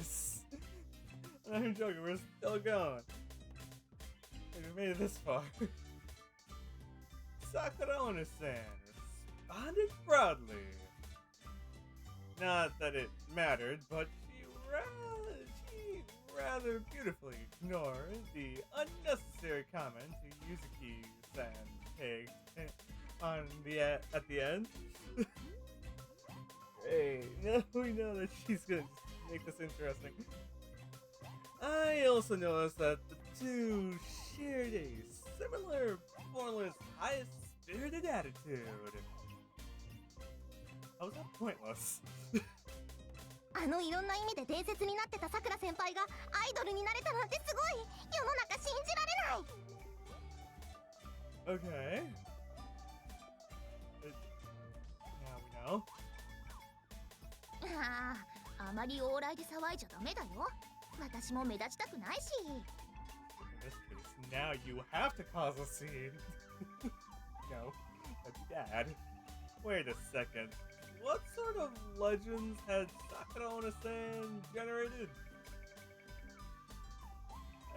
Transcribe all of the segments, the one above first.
days. I'm joking, we're still going. We made it this far. Sakura-san responded proudly. Not that it mattered, but she rather beautifully ignored the unnecessary comment Yuzuki-san tagged at the end. Great, now we know that she's gonna make this interesting. I also noticed that the two shared a similar, more or less high-spirited attitude. How was that pointless? あのいろんな意味で伝説になってたさくら先輩がアイドルになれたなんてすごい。世の中信じられない。 Okay. Now we know. ああ、あまり往来で騒いじゃダメだよ。私も目立ちたくないし。 In this case, now you have to cause a scene. No, that's bad. Wait a second. What sort of legends had Sakura-san generated?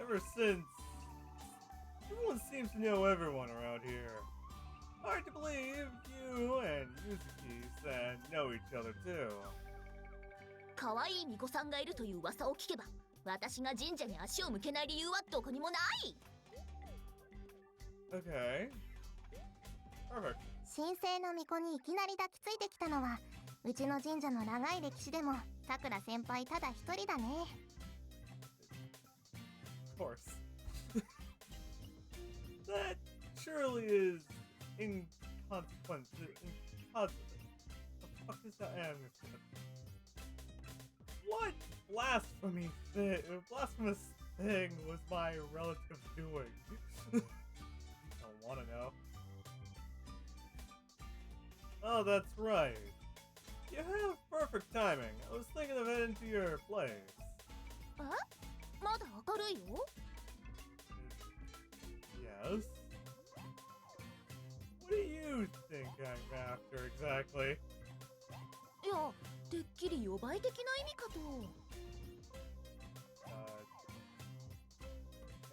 Ever since, everyone seems to know everyone around here. Hard to believe you and Yuzuki-san know each other too. 可愛い巫女さんがいるという噂を聞けば、私が神社に足を向けない理由はどこにもない。 Okay. Perfect. 神聖の巫女にいきなり抱きついてきたのは、うちの神社の長い歴史でもさくら先輩ただ一人だね。 Of course. That surely is inconsequent. What the fuck is that? What blasphemous thing was my relative doing? Don't want to know. Oh, that's right. You have perfect timing. I was thinking of heading to your place. え？まだ明るいよ。 Yes? What do you think I'm after exactly? いや、てっきり予売的な意味かと。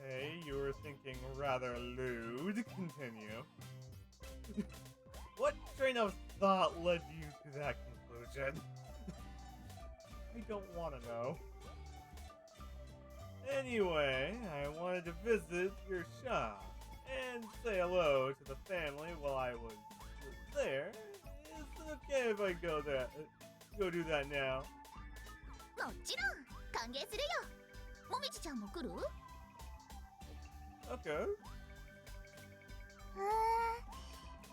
Hey, you were thinking rather lewd. Continue. What train of thought led you to that conclusion? I don't want to know. Anyway, I wanted to visit your shop and say hello to the family while I was there. Is it okay if I go do that now? もちろん歓迎するよ。もみじちゃんも来る？ Okay.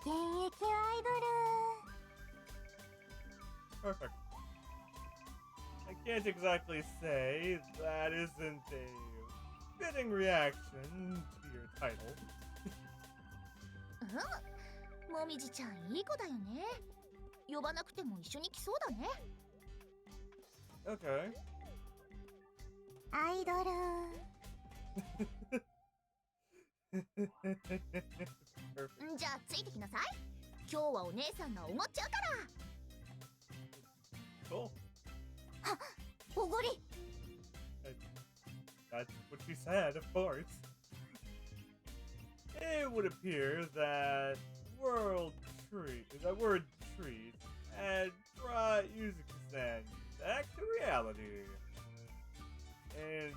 現役アイドル。 Perfect. I can't exactly say that isn't a fitting reaction to your title. うん、もみじちゃんいい子だよね。呼ばなくても一緒に来そうだね。 Okay. アイドル。 Perfect. じゃあついてきなさい。今日はお姉さんがおごっちゃうから。 Cool. は、おごり。 That's what she said, of course. It would appear that word treat had brought Yuzuki-san back to reality. And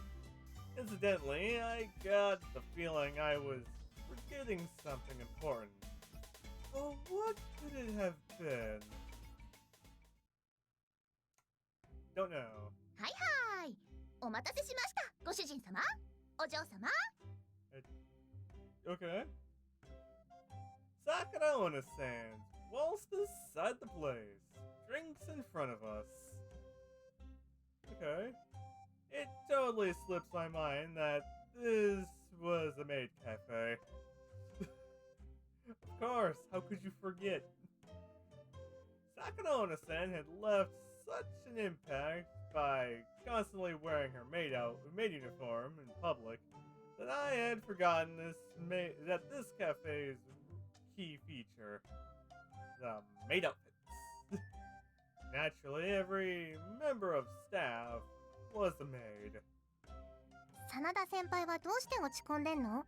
incidentally, I got the feeling I was forgetting something important. But what could it have been? Don't know. はいはい。お待たせしました。ご主人様、お嬢様。 Okay. Sakura-san waltzed inside the place, drinks in front of us. Okay. It totally slips my mind that this was a maid cafe. Of course, how could you forget? Sakura-san had left such an impact by constantly wearing her maid uniform in public that I had forgotten that this cafe's key feature, the maid outfits. Naturally, every member of staff was a maid. 真田先輩はどうして落ち込んでんの？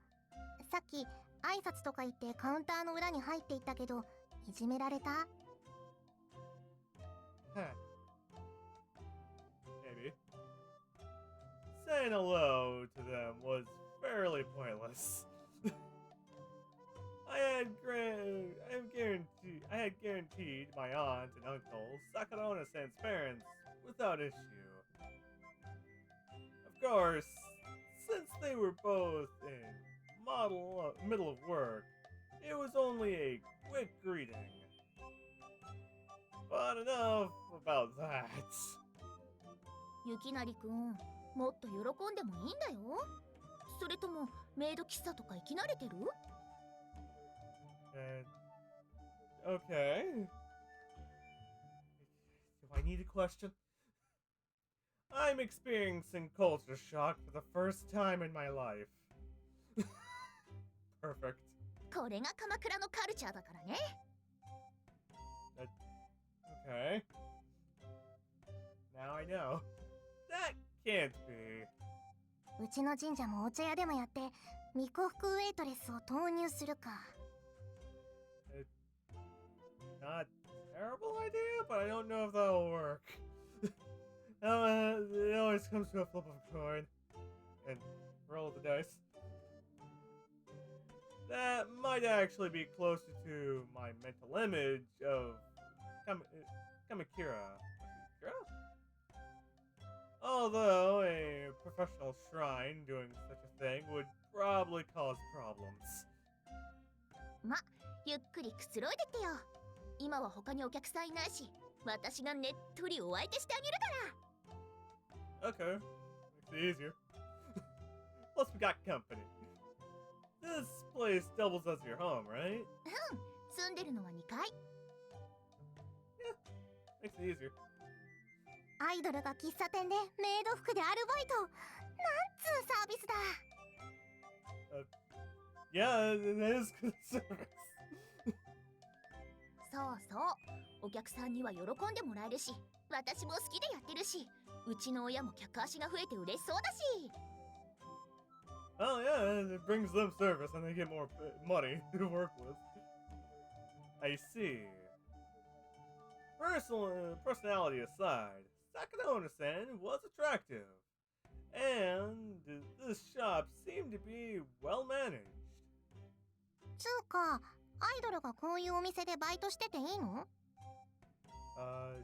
さっき挨拶とか言ってカウンターの裏に入っていったけど、いじめられた？ Huh. Maybe. Saying hello to them was fairly pointless. I had guaranteed my aunt and uncle Sakurona-san's parents without issue. Of course, since they were both in middle of work, it was only a quick greeting. But enough about that. ゆきなりくん、もっと喜んでもいいんだよ。それともメイド喫茶とか行き慣れてる？ Okay. Do I need a question? I'm experiencing culture shock for the first time in my life. Perfect. これが鎌倉のカルチャーだからね。Okay. Now I know. That can't be. うちの神社もお茶屋でもやって、巫女服ウェイトレスを投入するか。Not a terrible idea, but I don't know if that'll work. It always comes to a flip of a coin. And roll the dice. That might actually be closer to my mental image of Kamakura. Although a professional shrine doing such a thing would probably cause problems. ま、ゆっくりくつろいでってよ。今は他にお客さんいないし、私がねっとりお相手してあげるから。Okay, makes it easier. Plus we got company. This place doubles as your home, right? うん、住んでるのは2階。Yeah, makes it easier. アイドルが喫茶店でメイド服でアルバイト。なんつうサービスだ。Yeah, that is good service. そうそう、お客さんには喜んでもらえるし、私も好きでやってるし、うちの親も客足が増えて嬉しそうだし。Oh yeah, it brings them service and they get more money to work with. I see. Personality aside, Sakurona-san was attractive. And this shop seemed to be well managed. つうか、アイドルがこういうお店でバイトしてていいの？ I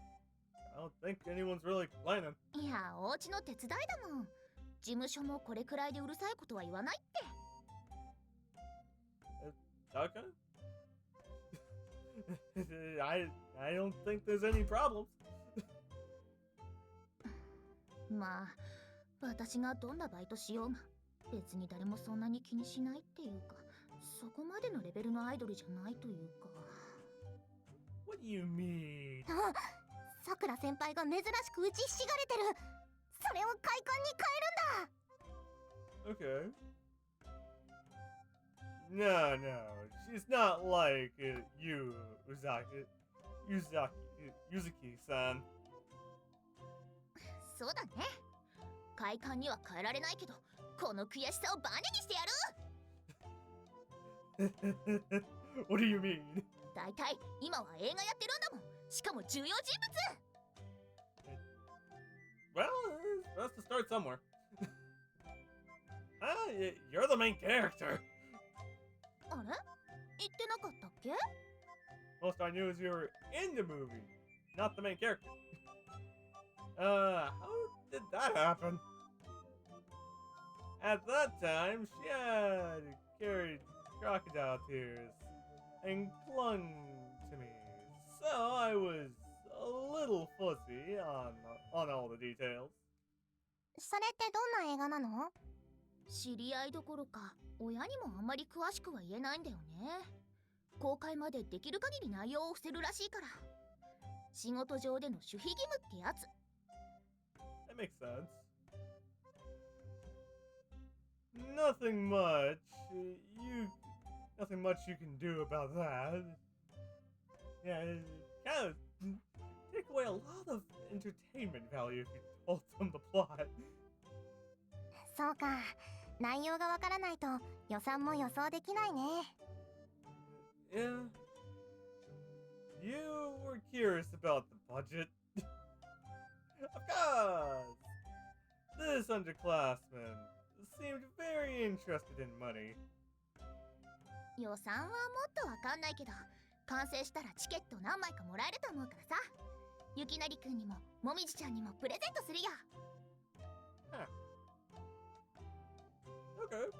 don't think anyone's really complaining. いや、お家の手伝いだもん。事務所もこれくらいでうるさいことは言わないって。Okay. I don't think there's any problems. まあ、私がどんなバイトしようが、別に誰もそんなに気にしないっていうか、そこまでのレベルのアイドルじゃないというか。What do you mean? さくら先輩が珍しく打ちひしがれてる。それを快感に変えるんだ。 Okay. No, she's not like Yuzuki-san. そうだね。快感には変えられないけど、この悔しさをバネにしてやる。What do you mean? だいたい今は映画やってるんだもん。しかも重要人物。Well, that's to start somewhere. You're the main character. あれ？言ってなかったっけ？ Most I knew is you were in the movie, not the main character. How did that happen? At that time, she had carried crocodile tears and clung to me, so I was a little fuzzy on all the details. それってどんな映画なの？知り合いどころか、親にもあんまり詳しくは言えないんだよね。公開までできる限り内容を伏せるらしいから。仕事上での守秘義務ってやつ。That makes sense. Nothing much. Nothing much you can do about that. Yeah, it kind of take away a lot of entertainment value if you told them the plot. そうか。内容がわからないと予算も予想できないね。Yeah. You were curious about the budget. Of course! This underclassman seemed very interested in money. 予算はもっとわかんないけど、完成したらチケット何枚かもらえると思うからさ。ゆきなりくんにももみじちゃんにもプレゼントするよ。Huh. Okay.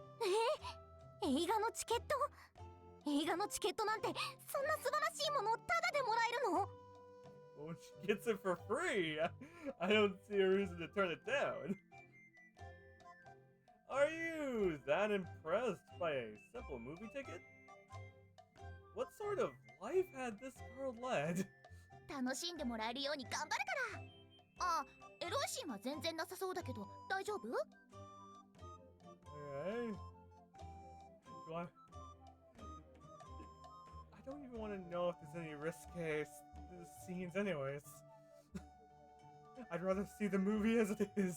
映画のチケット？映画のチケットなんてそんな素晴らしいものをタダでもらえるの？ Well, she gets it for free. I don't see a reason to turn it down. Are you that impressed by a simple movie ticket? What sort of life had this girl led? 楽しんでもらえるように頑張るから。あ、エロいシーンは全然なさそうだけど大丈夫？ Okay. Do I don't even want to know if there's any risque scenes anyways. I'd rather see the movie as it is.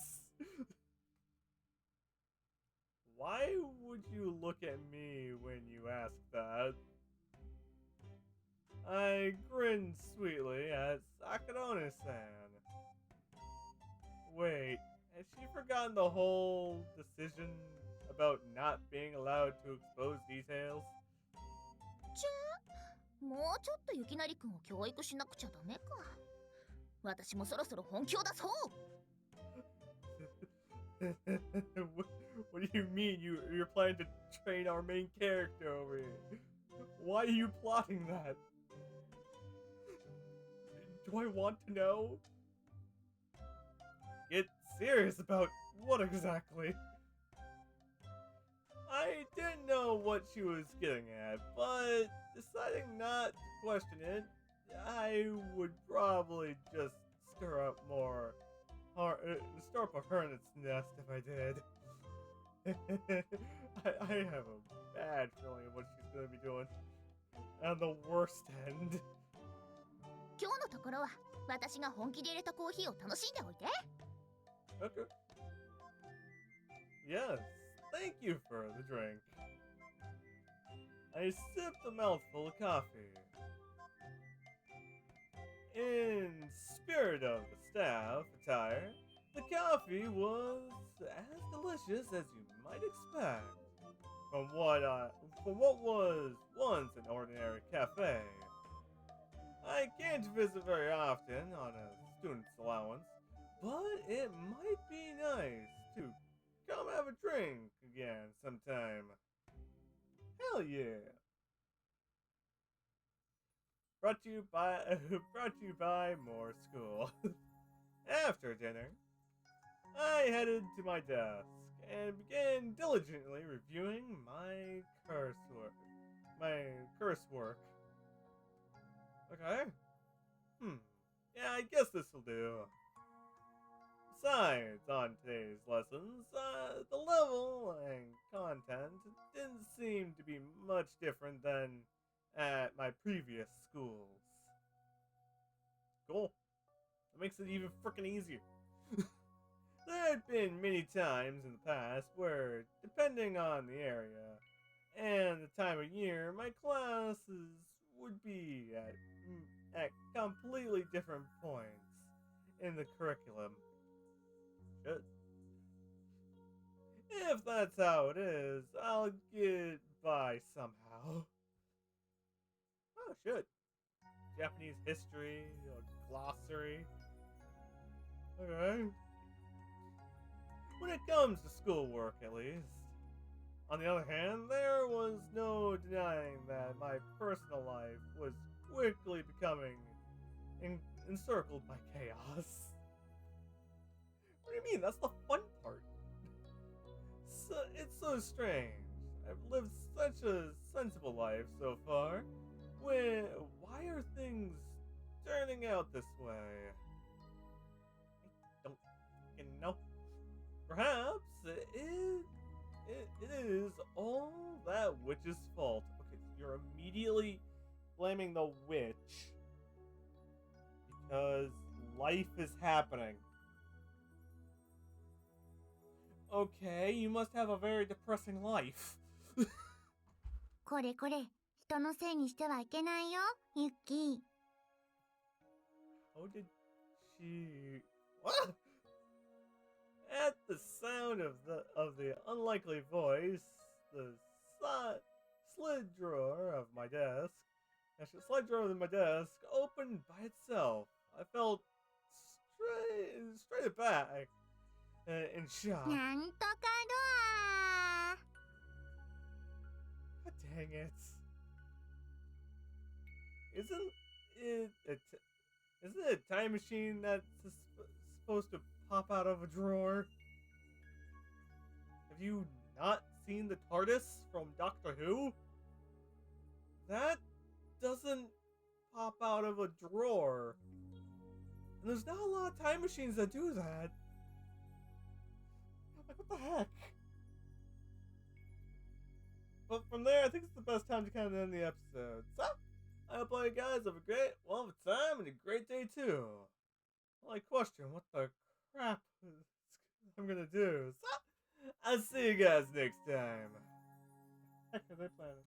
Why would you look at me when you ask that? I grinned sweetly at Sakurone-san. Wait, has she forgotten the whole decision about not being allowed to expose details? もうちょっとゆきなりくんを教育しなくちゃダメか。私もそろそろ本気を出そう。What do you mean you're planning to train our main character over here? Why are you plotting that? Do I want to know? Get serious about what exactly? I didn't know what she was getting at, but deciding not to question it, I would probably just stir up a hornet's nest if I did. I have a bad feeling of what she's gonna be doing. On the worst end. 今日のところは私が本気で入れたコーヒーを楽しんでおいて。Okay. Yes, thank you for the drink. I sipped a mouthful of coffee. In spirit of the staff attire, the coffee was as delicious as you might expect from what was once an ordinary cafe. I can't visit very often on a student's allowance, but it might be nice to come have a drink again sometime. Hell yeah. Brought to you by more school. After dinner, I headed to my desk and began diligently reviewing my coursework. Okay. Yeah, I guess this'll do. Besides, on today's lessons, the level and content didn't seem to be much different than at my previous schools. Cool. That makes it even frickin' easier. There had been many times in the past where, depending on the area and the time of year, my classes would be at completely different points in the curriculum. Shit. If that's how it is, I'll get by somehow. Oh, shit. Japanese history, or glossary. Okay. When it comes to schoolwork, at least. On the other hand, there was no denying that my personal life was quickly becoming encircled by chaos. What do you mean? That's the fun part. So, it's so strange. I've lived such a sensible life so far. Why are things turning out this way? I don't fucking know. Perhaps it is all that witch's fault. Okay, so you're immediately blaming the witch because life is happening. Okay, you must have a very depressing life. これこれ、人のせいにしてはいけないよ、ユッキー。How did she... What? At the sound of the unlikely voice, the slid drawer of my desk, actually, the slide drawer of my desk opened by itself. I felt straight back in shock. なんとかドア。 God dang it! Isn't isn't it a time machine that's supposed to pop out of a drawer? Have you not seen the TARDIS from Doctor Who? That doesn't pop out of a drawer. And there's not a lot of time machines that do that. Like, what the heck? But from there, I think it's the best time to kind of end the episode. So, I hope all you guys have a great, wonderful time and a great day too. Well, I question what the crap I'm gonna do. So, I'll see you guys next time. Heck, are they planning?